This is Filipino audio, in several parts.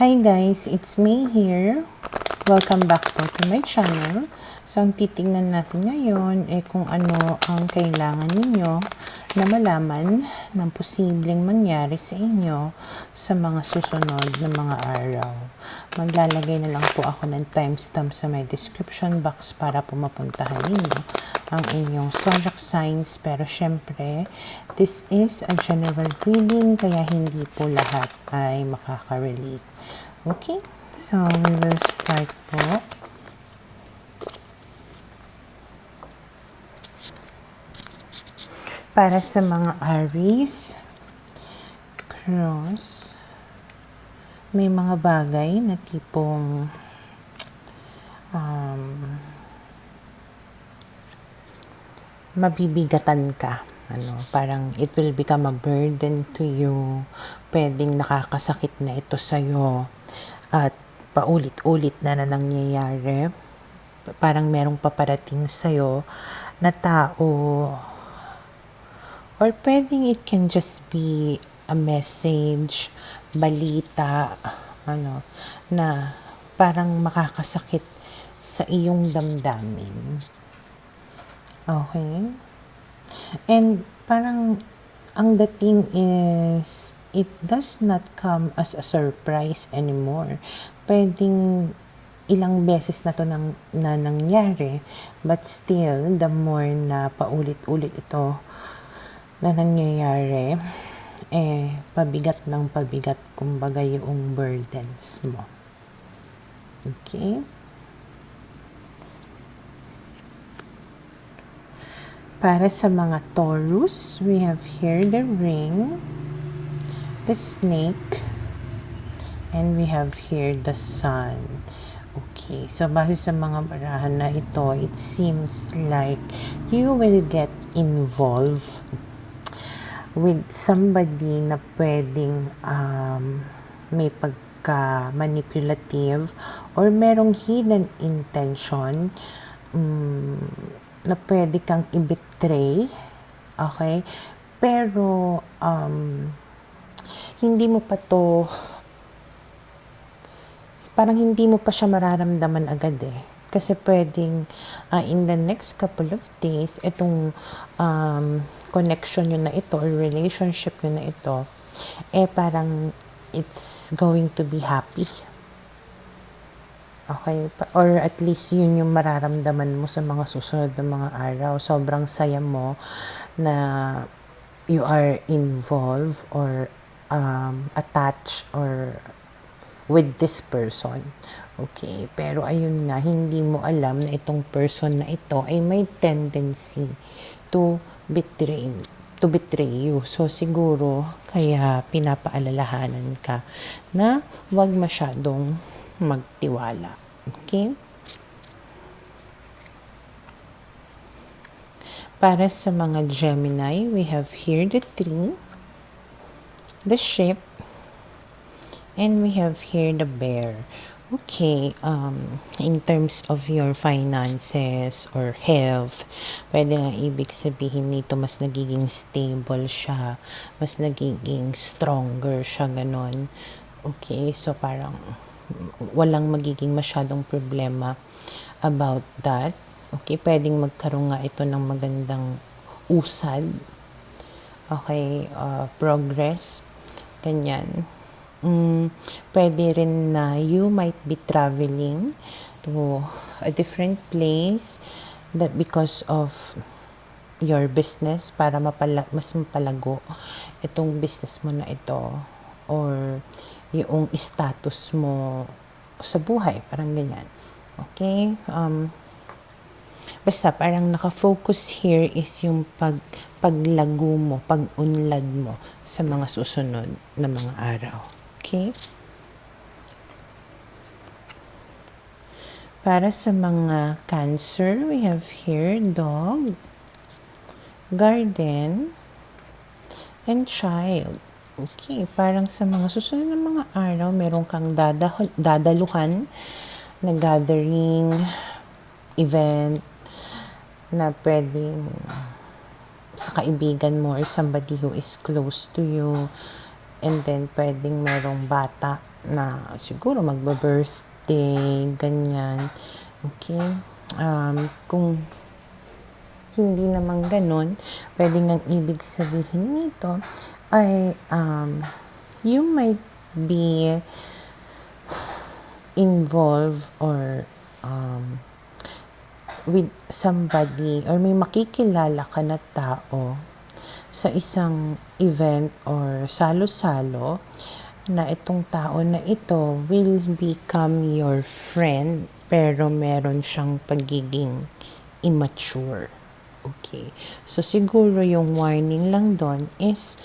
Hi guys, it's me here. Welcome back po to my channel. So, ang titingnan natin ngayon ay kung ano ang kailangan ninyo na malaman ng posibleng mangyari sa inyo sa mga susunod na mga araw. Maglalagay na lang po ako ng timestamp sa my description box para po mapuntahan ninyo ang inyong zodiac signs. Pero syempre, this is a general reading kaya hindi po lahat ay makaka-relate. Okay, so we will start po. Para sa mga Aries, Cross, may mga bagay na tipong mabibigatan ka. Parang it will become a burden to you. Pwedeng nakakasakit na ito sa'yo. At paulit-ulit na nangyayari. Parang merong paparating sa'yo na tao. Or pwedeng it can just be a message, balita, na parang makakasakit sa iyong damdamin. Okay? And parang ang dating is, it does not come as a surprise anymore. Pwedeng ilang beses na to na nangyari, but still, the more na paulit-ulit ito na nangyayari, pabigat ng pabigat, kumbaga yung burdens mo. Okay? Para sa mga Taurus, we have here the ring, the snake, and we have here the sun. Okay, so base sa mga barahan na ito, it seems like you will get involved with somebody na pwedeng may pagka-manipulative or merong hidden intention na pwede kang i-betray, okay? Pero, hindi mo pa to, parang hindi mo pa siya mararamdaman agad Kasi pwedeng, in the next couple of days, itong connection yun na ito, or relationship yun na ito, parang it's going to be happy. Okay? Or at least yun yung mararamdaman mo sa mga susunod na mga araw. Sobrang saya mo na you are involved or attached or with this person. Okay? Pero ayun nga, hindi mo alam na itong person na ito ay may tendency to betray you. So, siguro, kaya pinapaalalahanan ka na huwag masyadong magtiwala. Okay? Para sa mga Gemini, we have here the tree, the ship, and we have here the bear. Okay, in terms of your finances or health, pwede nga ibig sabihin nito mas nagiging stable siya, mas nagiging stronger siya, ganon. Okay, so parang walang magiging masyadong problema about that. Okay, pwedeng magkaroon nga ito ng magandang usad. Okay, progress, ganyan. Pwede rin na you might be traveling to a different place that because of your business para mas mapalago itong business mo na ito or yung status mo sa buhay, parang ganyan. Okay? Basta parang naka-focus here is yung paglago mo, pag-unlad mo sa mga susunod na mga araw. Okay? Para sa mga Cancer, we have here dog, garden, and child. Okay, parang sa mga susunod na mga araw, meron kang dadaluhan na gathering, event, na pwedeng sa kaibigan mo or somebody who is close to you. And then, pwedeng merong bata na siguro magba-birthday, ganyan. Okay? Kung hindi naman ganun, pwedeng ang ibig sabihin nito ay you might be involved or with somebody or may makikilala ka na tao sa isang event or salo-salo na itong tao na ito will become your friend pero meron siyang pagiging immature. Okay. So, siguro yung warning lang doon is,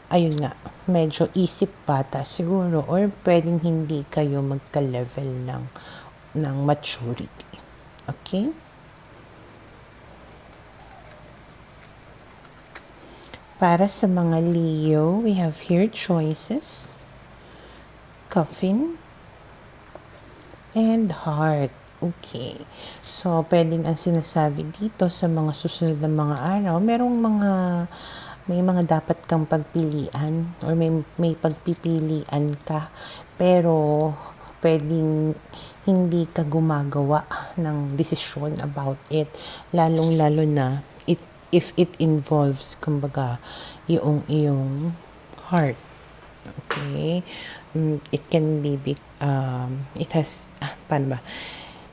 ayun nga, medyo isip bata siguro or pwedeng hindi kayo magka-level ng maturity. Okay? Para sa mga Leo, we have here choices, coffin, and heart. Okay. So, pwedeng ang sinasabi dito sa mga susunod na mga araw, may mga dapat kang pagpilian or may pagpipilian ka. Pero, pwedeng hindi ka gumagawa ng desisyon about it. Lalong-lalo na if it involves, kumbaga, yung iyong heart. Okay? It can be big, paano ba?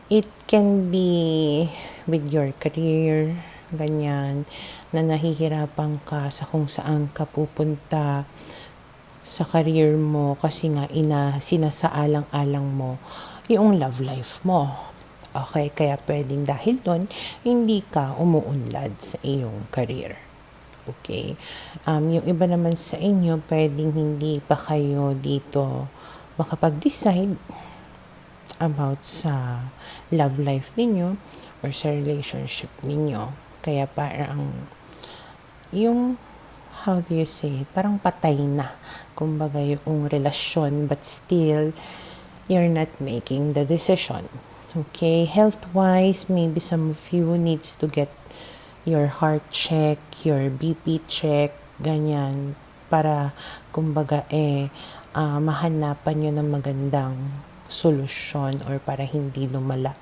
It can be with your career, ganyan, na nahihirapan ka sa kung saan ka pupunta sa career mo kasi nga sinasaalang-alang mo yung love life mo. Okay, kaya pwedeng dahil doon, hindi ka umuunlad sa iyong career. Okay. Yung iba naman sa inyo, pwedeng hindi pa kayo dito makapag-decide about sa love life ninyo or sa relationship ninyo. Kaya parang yung, how do you say it? Parang patay na. Kumbaga yung relasyon, but still, you're not making the decision. Okay, health-wise, maybe some of you needs to get your heart check, your BP check, ganyan, para kumbaga mahanapan nyo ng magandang solusyon or para hindi lumala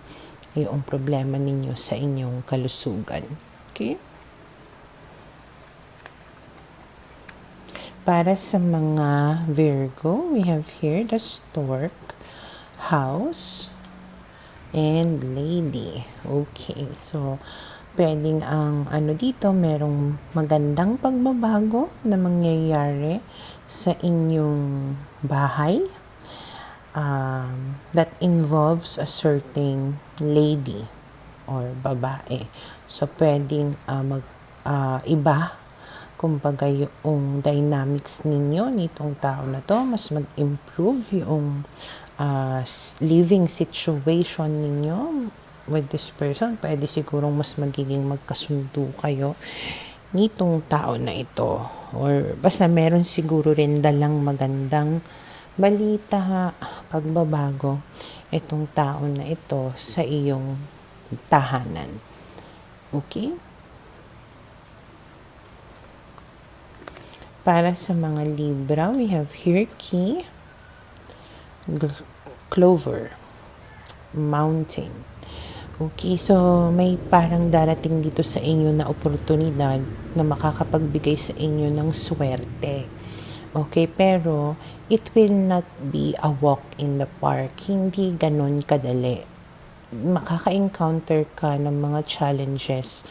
yung problema ninyo sa inyong kalusugan. Okay? Para sa mga Virgo, we have here the stork, house, and lady. Okay, so pwedeng ang dito, merong magandang pagbabago na mangyayari sa inyong bahay that involves a certain lady or babae. So pwedeng iba, kumbaga yung dynamics ninyo nitong tao na to, mas mag-improve yung living situation ninyo with this person. Pwede sigurong mas magiging magkasundo kayo nitong tao na ito. Or basta meron siguro rin dalang magandang balita, pagbabago itong tao na ito sa iyong tahanan. Okay? Para sa mga Libra, we have here key, clover, mountain. Okay, so may parang darating dito sa inyo na oportunidad na makakapagbigay sa inyo ng swerte. Okay, pero it will not be a walk in the park. Hindi ganun kadali. Makaka-encounter ka ng mga challenges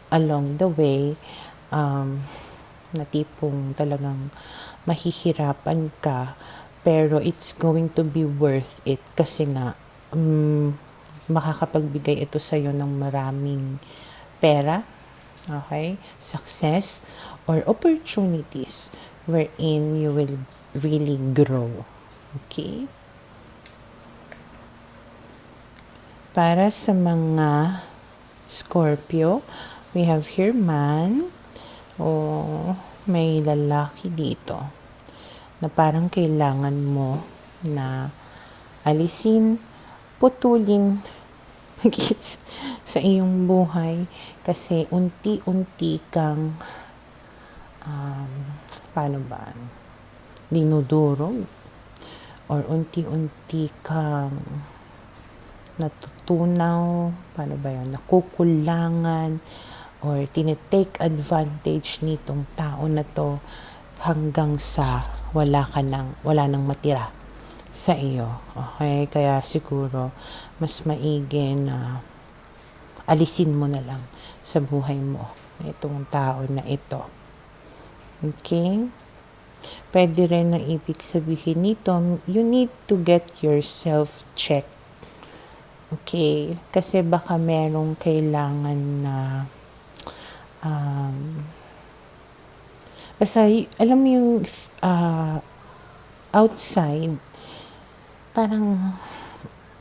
along the way, na tipong talagang mahihirapan ka, pero it's going to be worth it kasi nga makakapagbigay ito sa iyo ng maraming pera, okay, success, or opportunities wherein you will really grow. Okay? Para sa mga Scorpio, we have here man, may lalaki dito na parang kailangan mo na alisin, putulin sa iyong buhay kasi unti-unti kang paano ba, dinudurog or unti-unti kang natutunaw, paano ba yun, nakukulangan, or tinitake advantage nitong tao na to hanggang sa wala nang matira sa iyo. Okay? Kaya siguro, mas maigi na alisin mo na lang sa buhay mo itong tao na ito. Okay? Pwede rin na ibig sabihin nito, you need to get yourself checked. Okay? Kasi baka merong kailangan na basta, alam mo yung outside, parang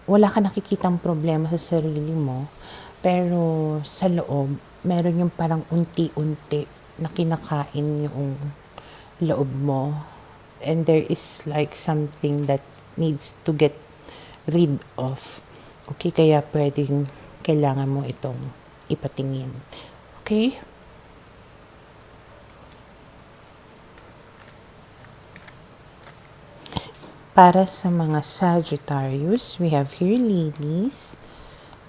wala ka nakikitang problema sa sarili mo, pero sa loob, meron yung parang unti-unti na kinakain yung loob mo. And there is like something that needs to get rid of. Okay, kaya kailangan mo itong ipatingin. Okay? Para sa mga Sagittarius, we have here Lilies,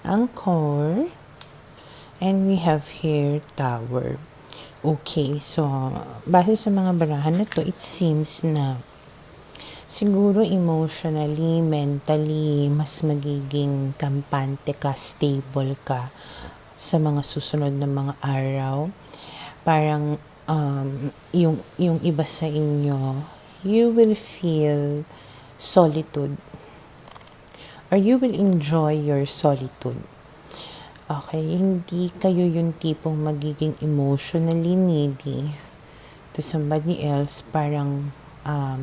Anchor, and we have here Tower. Okay, so base sa mga barahan na to, it seems na siguro emotionally, mentally, mas magiging kampante ka, stable ka sa mga susunod na mga araw. Parang yung iba sa inyo, you will feel solitude, or you will enjoy your solitude. Okay, hindi kayo yung tipong magiging emotionally needy to somebody else. Parang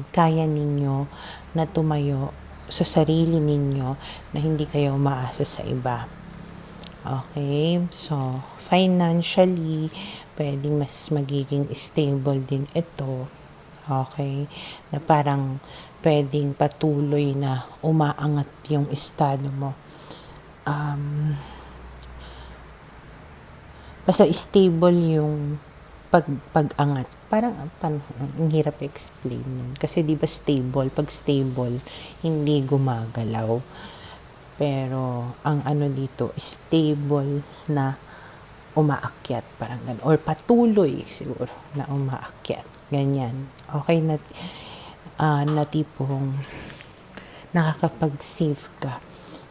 kaya ninyo na tumayo sa sarili ninyo na hindi kayo umaasa sa iba. Okay, so financially, pwedeng mas magiging stable din ito. Okay, na parang pwedeng patuloy na umaangat yung estado mo. Basta stable yung pag-angat. Parang ang hirap explain. Kasi di ba stable, pag stable, hindi gumagalaw. Pero ang ano dito, stable na umaakyat, parang ganun. Or patuloy siguro na umaakyat. Ganyan. Okay na tipong nakakapag-save ka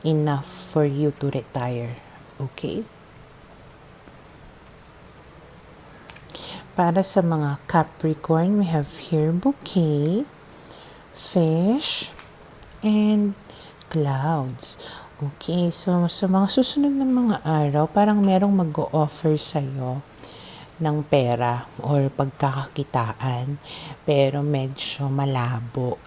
enough for you to retire. Okay? Para sa mga Capricorn, we have here bouquet, fish, and clouds. Okay, so sa mga susunod na mga araw, parang merong mag-o-offer sa'yo ng pera or pagkakakitaan, pero medyo malabo.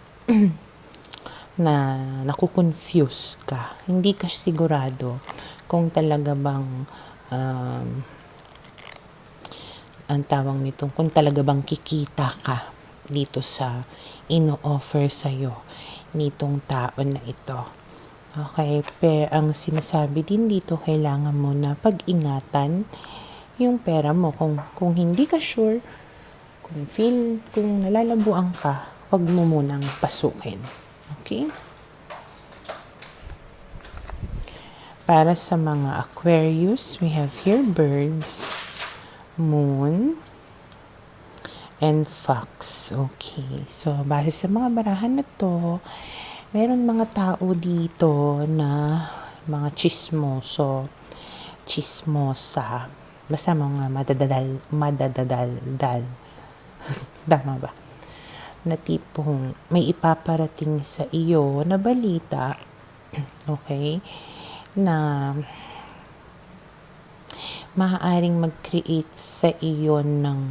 Na nakukonfuse ka. Hindi ka sigurado kung talaga bang ang tawag nito, kung talaga bang kikita ka dito sa ino-offer sa'yo nitong tao na ito. Okay, pero ang sinasabi din dito, kailangan mo na pag-ingatan yung pera mo. Kung hindi ka sure, kung nalalabuan ka, wag mo munang pasukin. Okay? Para sa mga Aquarius, we have here birds, moon, and fox. Okay. So, base sa mga barahan na to, meron mga tao dito na mga chismosa, basta mga madadadal. Tama ba? Na tipong may ipaparating sa iyo na balita, okay, na maaaring mag-create sa iyo ng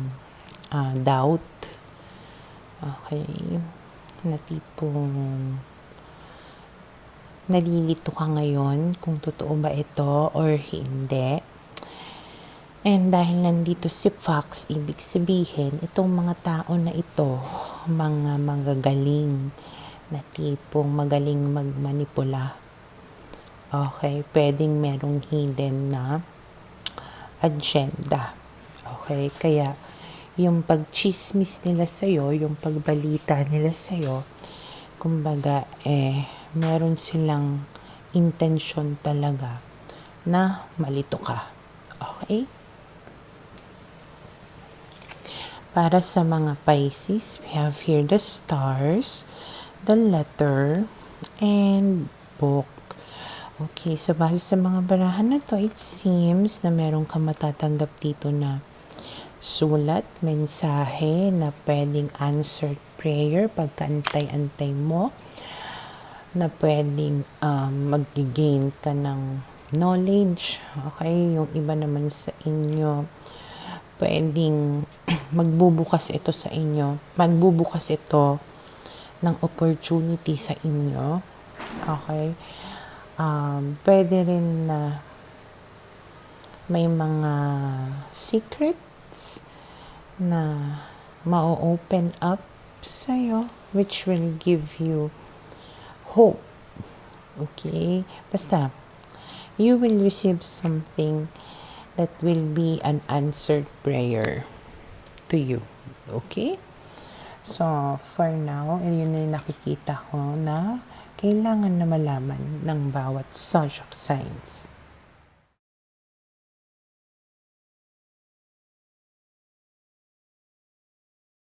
doubt. Okay, na tipong nalilito ka ngayon kung totoo ba ito or hindi. And dahil nandito si Fox, ibig sabihin, itong mga tao na ito, mga magagaling na tipong magaling magmanipula. Okay, pwedeng merong hidden na agenda. Okay, kaya yung pagchismis nila sa'yo, yung pagbalita nila sa'yo, kumbaga, meron silang intensyon talaga na malito ka. Okay? Para sa mga Pisces, we have here the stars, the letter, and book. Okay, so base sa mga barahan na to, it seems na meron ka matatanggap dito na sulat, mensahe na pwedeng answered prayer pagkaantay-antay mo, na pwedeng mag-gain ka ng knowledge. Okay, yung iba naman sa inyo, pwedeng magbubukas ito ng opportunity sa inyo. Okay? Pwede rin na may mga secrets na ma-open up sa'yo which will give you hope. Okay? Basta, you will receive something that will be an answered prayer to you. Okay? So, for now, yun na nakikita ko na kailangan na malaman ng bawat zodiac signs.